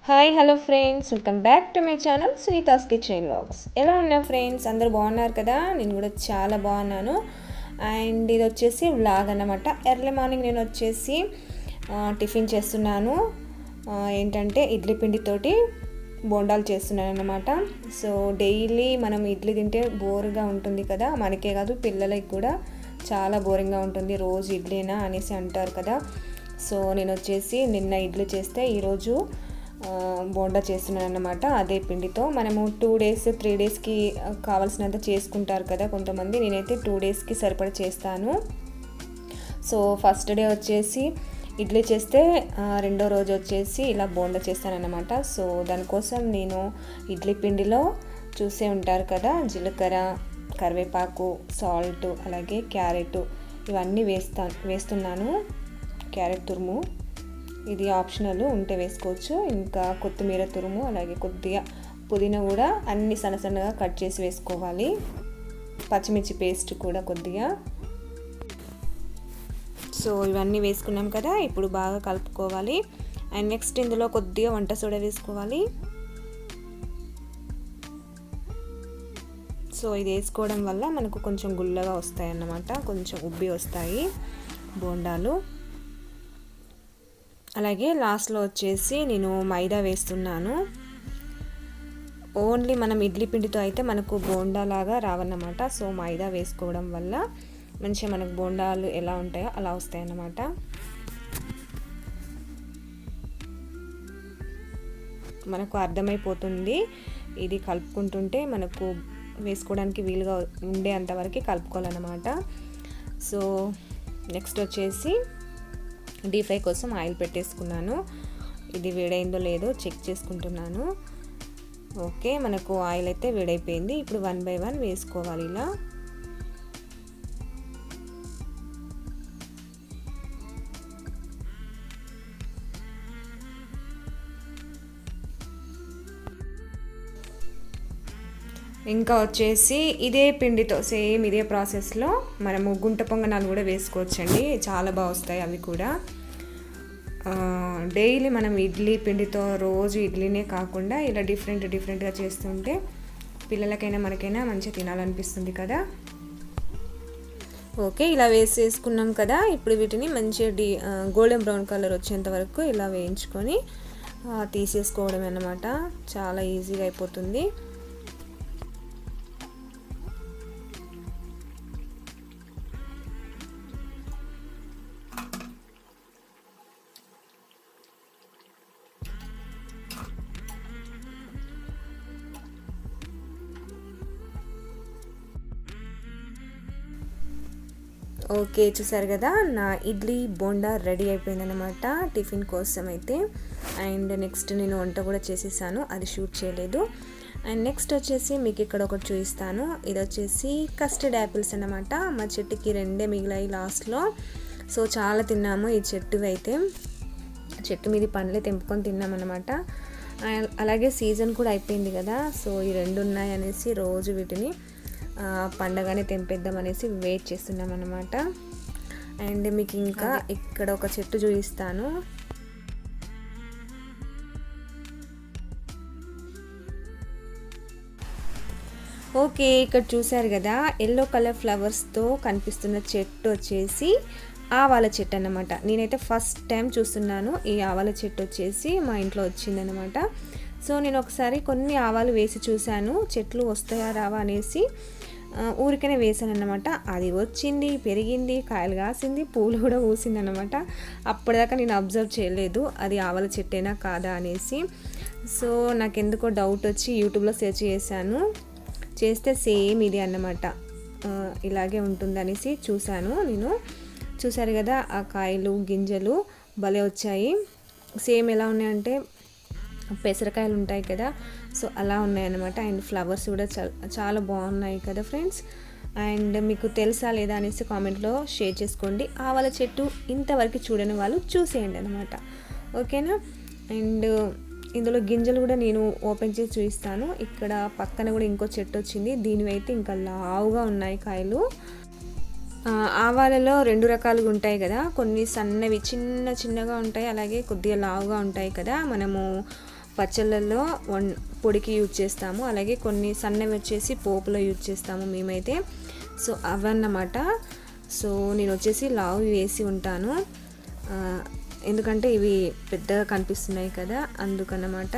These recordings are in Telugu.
Hi hello friends, welcome back to my channel Sunita's kitchen vlogs. ఎలా ఉన్నారు ఫ్రెండ్స్? అందరూ బాగున్నారు కదా? నేను కూడా చాలా బాగున్నాను. అండ్ ఇది వచ్చేసి వ్లాగ్ అన్నమాట. ఎర్లీ మార్నింగ్ నేను వచ్చేసి టిఫిన్ చేస్తున్నాను. ఏంటంటే ఇడ్లీ పిండితోటి బోండాలు చేస్తున్నాను అన్నమాట. సో డైలీ మనం ఇడ్లీ తింటే బోర్గా ఉంటుంది కదా, మనకే కాదు పిల్లలకి కూడా చాలా బోరింగ్గా ఉంటుంది. రోజు ఇడ్లీనా అనేసి అంటారు కదా. సో నేను వచ్చేసి నిన్న ఇడ్లీ చేస్తే ఈరోజు బోండా చేస్తున్నాను అన్నమాట. అదే పిండితో మనము 2 డేస్ 3 డేస్కి కావాల్సినంత చేసుకుంటారు కదా కొంతమంది. నేనైతే 2 డేస్కి సరిపడా చేస్తాను. సో ఫస్ట్ డే వచ్చేసి ఇడ్లీ చేస్తే రెండో రోజు వచ్చేసి ఇలా బోండా చేస్తానన్నమాట. సో దానికోసం నేను ఇడ్లీ పిండిలో చూసే ఉంటారు కదా, జీలకర్ర, కరివేపాకు, సాల్ట్, అలాగే క్యారెట్ ఇవన్నీ వేస్తున్నాను. క్యారెట్ తురుము ఇది ఆప్షనల్, ఉంటే వేసుకోవచ్చు. ఇంకా కొత్తిమీర తురుము, అలాగే కొద్దిగా పుదీనా కూడా అన్ని సన్నగా కట్ చేసి వేసుకోవాలి. పచ్చిమిర్చి పేస్ట్ కూడా కొద్దిగా. సో ఇవన్నీ వేసుకున్నాం కదా, ఇప్పుడు బాగా కలుపుకోవాలి. అండ్ నెక్స్ట్ ఇందులో కొద్దిగా వంట సోడా వేసుకోవాలి. సో ఇది వేసుకోవడం వల్ల మనకు కొంచెం గుల్లగా వస్తాయి అన్నమాట, కొంచెం ఉబ్బి వస్తాయి బోండాలు. అలాగే లాస్ట్లో వచ్చేసి నేను మైదా వేస్తున్నాను. ఓన్లీ మనం ఇడ్లీ పిండితో అయితే మనకు బోండా లాగా రావన్నమాట. సో మైదా వేసుకోవడం వల్ల మంచిగా మనకు బోండాలు ఎలా ఉంటాయో అలా వస్తాయి అన్నమాట. మనకు అర్థమైపోతుంది. ఇది కలుపుకుంటుంటే మనకు వేసుకోవడానికి వీలుగా ఉండే అంతవరకు కలుపుకోవాలన్నమాట. సో నెక్స్ట్ వచ్చేసి డీప్ ఫ్రై కోసం ఆయిల్ పెట్టేసుకున్నాను. ఇది వేడైందో లేదో చెక్ చేసుకుంటున్నాను. ఓకే, మనకు ఆయిల్ అయితే వేడైపోయింది. ఇప్పుడు 1 బై 1 వేసుకోవాలి ఇలా. ఇంకా వచ్చేసి ఇదే పిండితో సేమ్ ఇదే ప్రాసెస్లో మనము గుంట పొంగనాలు కూడా వేసుకోవచ్చండి. చాలా బాగా వస్తాయి అవి కూడా. డైలీ మనం ఇడ్లీ పిండితో రోజు ఇడ్లీనే కాకుండా ఇలా డిఫరెంట్గా చేస్తుంటే పిల్లలకైనా మనకైనా మంచిగా తినాలనిపిస్తుంది కదా. ఓకే, ఇలా వేసేసుకున్నాం కదా. ఇప్పుడు వీటిని మంచిగా గోల్డెన్ బ్రౌన్ కలర్ వచ్చేంత వరకు ఇలా వేయించుకొని తీసేసుకోవడం అన్నమాట. చాలా ఈజీగా అయిపోతుంది. ఓకే, చూసారు కదా, నా ఇడ్లీ బోండా రెడీ అయిపోయిందనమాట టిఫిన్ కోసం అయితే. అండ్ నెక్స్ట్ నేను వంట కూడా చేసేసాను, అది షూట్ చేయలేదు. అండ్ నెక్స్ట్ వచ్చేసి మీకు ఇక్కడ ఒకటి చూపిస్తాను. ఇది వచ్చేసి కస్టర్డ్ యాపిల్స్ అన్నమాట. మా చెట్టుకి 2 మిగిలాయి లాస్ట్లో. సో చాలా తిన్నాము ఈ చెట్టు మీది పండ్లే తెంపుకొని తిన్నామన్నమాట. అలాగే సీజన్ కూడా అయిపోయింది కదా. సో ఈ 2 ఉన్నాయి అనేసి రోజు వీటిని పండగానే తెంపేద్దాం అనేసి వెయిట్ చేస్తున్నాం అన్నమాట. అండ్ మీకు ఇంకా ఇక్కడ ఒక చెట్టు చూపిస్తాను. ఓకే, ఇక్కడ చూసారు కదా, ఎల్లో కలర్ ఫ్లవర్స్తో కనిపిస్తున్న చెట్టు వచ్చేసి ఆవాల చెట్టు అన్నమాట. నేనైతే ఫస్ట్ టైం చూస్తున్నాను. ఈ ఆవాల చెట్టు వచ్చేసి మా ఇంట్లో వచ్చిందనమాట. సో నేను ఒకసారి కొన్ని ఆవాలు వేసి చూశాను, చెట్లు వస్తాయా రావా అనేసి ఊరికనే వేసాను అన్నమాట. అది వచ్చింది, పెరిగింది, కాయలు కాసింది, పూలు కూడా పూసింది అనమాట. అప్పటిదాకా నేను అబ్జర్వ్ చేయలేదు అది ఆవాల చెట్టేనా కాదా అనేసి. సో నాకెందుకో డౌట్ వచ్చి యూట్యూబ్లో సెర్చ్ చేశాను. చేస్తే సేమ్ ఇది అన్నమాట, ఇలాగే ఉంటుందనేసి చూశాను నేను. చూసారు కదా, ఆ కాయలు గింజలు భలే వచ్చాయి. సేమ్ ఎలా ఉన్నాయంటే పెసరకాయలు ఉంటాయి కదా, సో అలా ఉన్నాయన్నమాట. అండ్ ఫ్లవర్స్ కూడా చాలా బాగున్నాయి కదా ఫ్రెండ్స్. అండ్ మీకు తెలుసా లేదా అనేసి కామెంట్లో షేర్ చేసుకోండి. ఆవాల చెట్టు ఇంతవరకు చూడని వాళ్ళు చూసేయండి అనమాట, ఓకేనా. అండ్ ఇందులో గింజలు కూడా నేను ఓపెన్ చేసి చూపిస్తాను. ఇక్కడ పక్కన కూడా ఇంకో చెట్టు వచ్చింది, దీనివైతే ఇంకా లావుగా ఉన్నాయి కాయలు. ఆవాలలో 2 రకాలుగా ఉంటాయి కదా, కొన్ని సన్నవి చిన్న చిన్నగా ఉంటాయి, అలాగే కొద్దిగా లావుగా ఉంటాయి కదా. మనము పచ్చళ్ళల్లో పొడికి యూజ్ చేస్తాము, అలాగే కొన్ని సన్నవి వచ్చేసి పోపులో యూజ్ చేస్తాము మేమైతే. సో అవన్నమాట. సో నేను వచ్చేసి లావు వేసి ఉంటాను, ఎందుకంటే ఇవి పెద్దగా కనిపిస్తున్నాయి కదా, అందుకన్నమాట.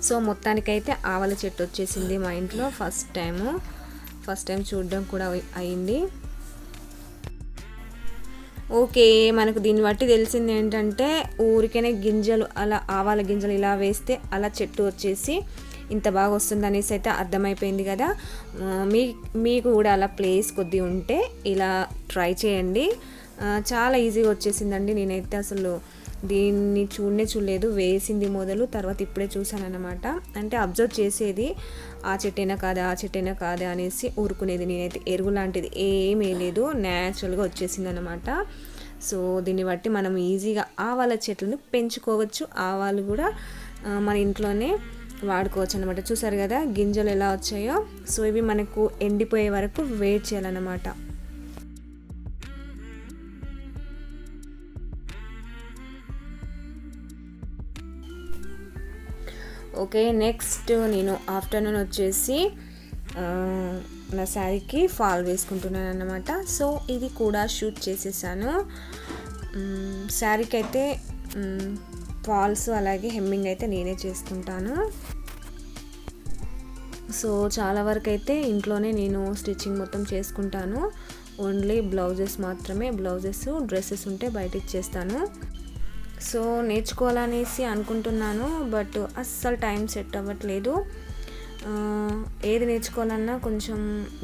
సో మొత్తానికైతే ఆవాల చెట్టు వచ్చేసింది మా ఇంట్లో. ఫస్ట్ టైం చూడడం కూడా అయింది. ఓకే, మనకు దీన్ని బట్టి తెలిసింది ఏంటంటే ఊరికనే గింజలు అలా ఆవాల గింజలు ఇలా వేస్తే అలా చెట్టు వచ్చేసి ఇంత బాగా వస్తుంది అనేసి అయితే అర్థమైపోయింది కదా. మీకు కూడా అలా ప్లేస్ కొద్ది ఉంటే ఇలా ట్రై చేయండి. చాలా ఈజీగా వచ్చేసిందండి. నేనైతే అసలు దీన్ని చూడలేదు, వేసింది మొదలు, తర్వాత ఇప్పుడే చూసాను అనమాట. అంటే అబ్జర్వ్ చేసేది ఆ చెట్టైనా కాదా అనేసి ఊరుకునేది. నేనైతే ఎరువు లాంటిది ఏమీ లేదు, న్యాచురల్గా వచ్చేసింది అనమాట. సో దీన్ని బట్టి మనం ఈజీగా ఆవాల చెట్లను పెంచుకోవచ్చు, ఆవాలు కూడా మన ఇంట్లోనే వాడుకోవచ్చు అనమాట. చూసారు కదా గింజలు ఎలా వచ్చాయో. సో ఇవి మనకు ఎండిపోయే వరకు వెయిట్ చేయాలన్నమాట. ఓకే, నెక్స్ట్ నేను ఆఫ్టర్నూన్ వచ్చేసి నా శారీకి ఫాల్ వేసుకుంటున్నాను అన్నమాట. సో ఇది కూడా షూట్ చేసేసాను. శారీకి అయితే ఫాల్స్ అలాగే హెమ్మింగ్ అయితే నేనే చేసుకుంటాను. సో చాలా వరకు అయితే ఇంట్లోనే నేను స్టిచ్చింగ్ మొత్తం చేసుకుంటాను. ఓన్లీ బ్లౌజెస్ మాత్రమే, డ్రెస్సెస్ ఉంటే బయట ఇచ్చేస్తాను. సో నేర్చుకోవాలనేసి అనుకుంటున్నాను, బట్ అస్సలు టైం సెట్ అవ్వట్లేదు. ఏది నేర్చుకోవాలన్నా కొంచెం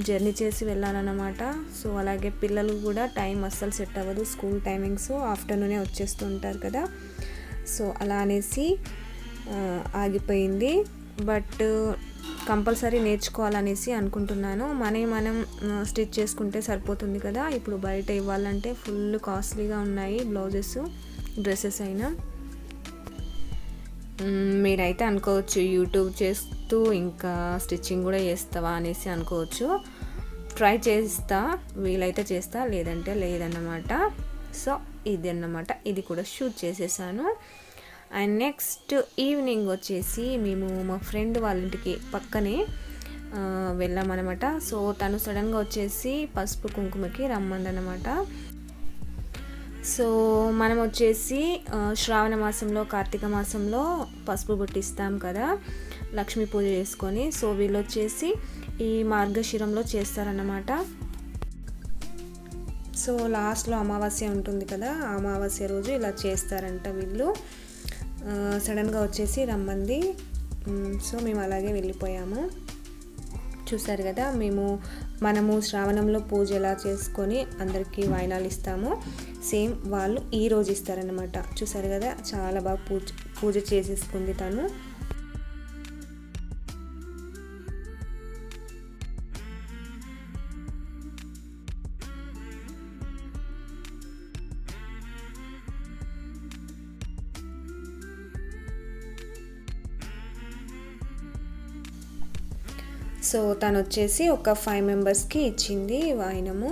జర్నీ చేసి వెళ్ళాలన్నమాట. సో అలాగే పిల్లలు కూడా టైం అస్సలు సెట్ అవ్వదు, స్కూల్ టైమింగ్స్ ఆఫ్టర్నూనే వచ్చేస్తూ ఉంటారు కదా. సో అలా అనేసి ఆగిపోయింది. బట్ కంపల్సరీ నేర్చుకోవాలనేసి అనుకుంటున్నాను. మనం స్టిచ్ చేసుకుంటే సరిపోతుంది కదా. ఇప్పుడు బయట ఇవ్వాలంటే ఫుల్ కాస్ట్లీగా ఉన్నాయి బ్లౌజెస్, డ్రెస్సెస్ అయినా. మీరైతే అనుకోవచ్చు యూట్యూబ్ చేస్తూ ఇంకా స్టిచ్చింగ్ కూడా చేస్తావా అనేసి అనుకోవచ్చు. ట్రై చేస్తా, వీలైతే చేస్తా, లేదంటే లేదన్నమాట. సో ఇది అన్నమాట, ఇది కూడా షూట్ చేసేసాను. అండ్ నెక్స్ట్ ఈవినింగ్ వచ్చేసి మేము మా ఫ్రెండ్ వాళ్ళ ఇంటికి పక్కనే వెళ్ళామన్నమాట. సో తను సడన్గా వచ్చేసి పసుపు కుంకుమకి రమ్మందనమాట. సో మనం వచ్చేసి శ్రావణ మాసంలో, కార్తీక మాసంలో పసుపు బొట్టిస్తాం కదా లక్ష్మీ పూజ చేసుకొని. సో వీళ్ళు వచ్చేసి ఈ మార్గశిరంలో చేస్తారన్నమాట. సో లాస్ట్లో అమావాస్య ఉంటుంది కదా, అమావాస్య రోజు ఇలా చేస్తారంట వీళ్ళు. సడన్గా వచ్చేసి రమ్మంది. సో మేము అలాగే వెళ్ళిపోయాము. చూసారు కదా, మనము శ్రావణంలో పూజ ఎలా చేసుకొని అందరికీ వాయినాలు ఇస్తామో సేమ్ వాళ్ళు ఈ రోజు ఇస్తారనమాట. చూసారు కదా, చాలా బాగా పూజ చేసేసుకుంది తను. సో తను వచ్చేసి ఒక 5 మెంబర్స్కి ఇచ్చింది వాయినము.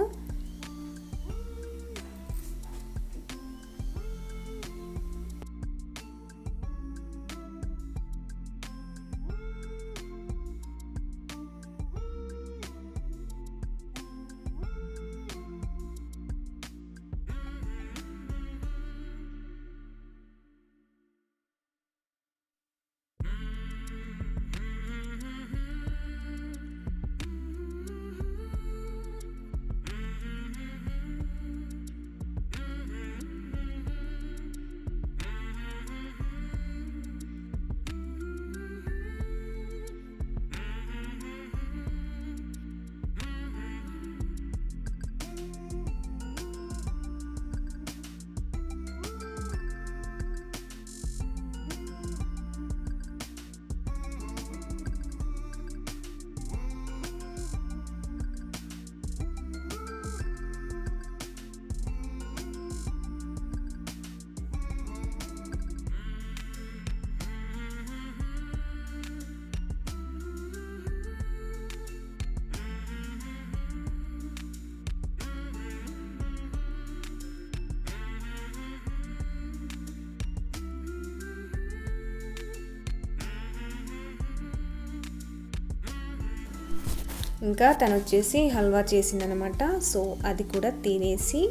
ఇంకా తను వచ్చేసి హల్వా చేసిందనమాట. సో అది కూడా తినేసి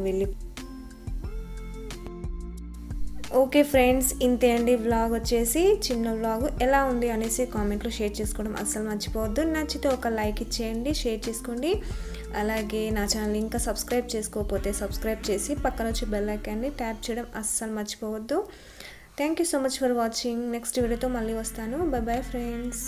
వెళ్ళి. ఓకే ఫ్రెండ్స్, ఇంతే అండి వ్లాగ్ వచ్చేసి. చిన్న వ్లాగ్ ఎలా ఉంది అనేసి కామెంట్లో షేర్ చేసుకోవడం అస్సలు మర్చిపోవద్దు. నచ్చితే ఒక లైక్ ఇచ్చేయండి, షేర్ చేసుకోండి. అలాగే నా ఛానల్ ఇంకా సబ్స్క్రైబ్ చేసుకోకపోతే సబ్స్క్రైబ్ చేసి పక్కన వచ్చి బెల్ ఐకాన్ని ట్యాప్ చేయడం అస్సలు మర్చిపోవద్దు. Thank you so much for watching. Next వీడియోతో మళ్ళీ వస్తాను. By bye friends.